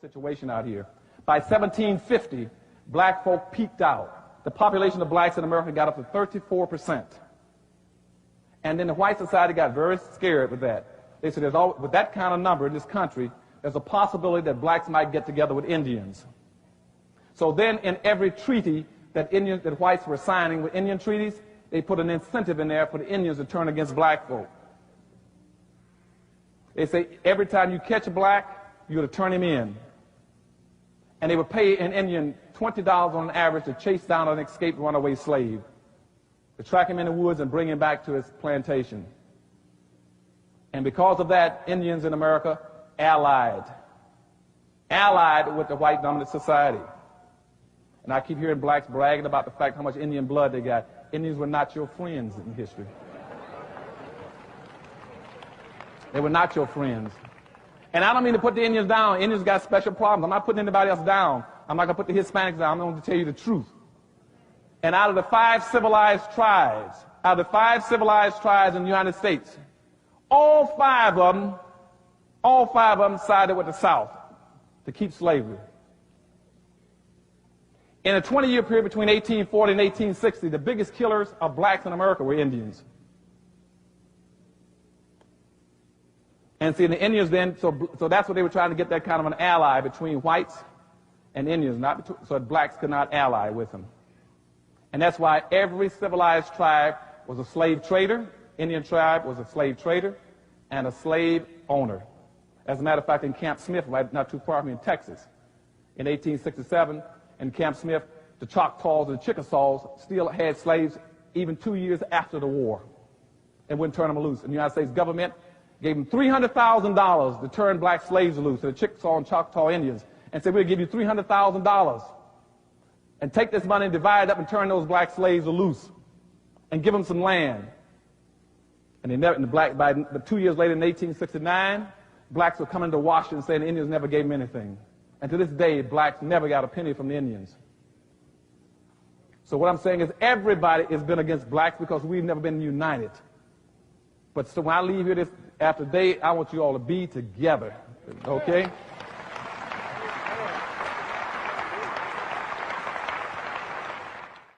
situation out here. By 1750, black folk peaked out. The population of blacks in America got up to 34%. And then the white society got very scared with that. They said, with that kind of number in this country, there's a possibility that blacks might get together with Indians. So then in every treaty that whites were signing with Indian treaties, they put an incentive in there for the Indians to turn against black folk. They say every time you catch a black, you're to turn him in. And they would pay an Indian $20 on average to chase down an escaped runaway slave, to track him in the woods and bring him back to his plantation. And because of that, Indians in America allied with the white dominant society. And I keep hearing blacks bragging about the fact how much Indian blood they got. Indians were not your friends in history. They were not your friends. And I don't mean to put the Indians down. Indians got special problems. I'm not putting anybody else down. I'm not going to put the Hispanics down. I'm going to tell you the truth. And out of the five civilized tribes in the United States, all five of them sided with the South to keep slavery. In a 20-year period between 1840 and 1860, the biggest killers of blacks in America were Indians. And see, the Indians then, so that's what they were trying to get, that kind of an ally between whites and Indians, so that blacks could not ally with them. And that's why every civilized tribe was a slave trader. Indian tribe was a slave trader and a slave owner. As a matter of fact, in Camp Smith, right not too far from me in Texas, in 1867, in Camp Smith, the Choctaws and the Chickasaws still had slaves even 2 years after the war and wouldn't turn them loose. And the United States government gave them $300,000 to turn black slaves loose to the Chickasaw and Choctaw Indians and said, we'll give you $300,000 and take this money and divide it up and turn those black slaves loose and give them some land. And they never, by 2 years later in 1869, blacks were coming to Washington saying the Indians never gave them anything. And to this day, blacks never got a penny from the Indians. So what I'm saying is everybody has been against blacks because we've never been united. But so when I leave here after today, I want you all to be together, okay?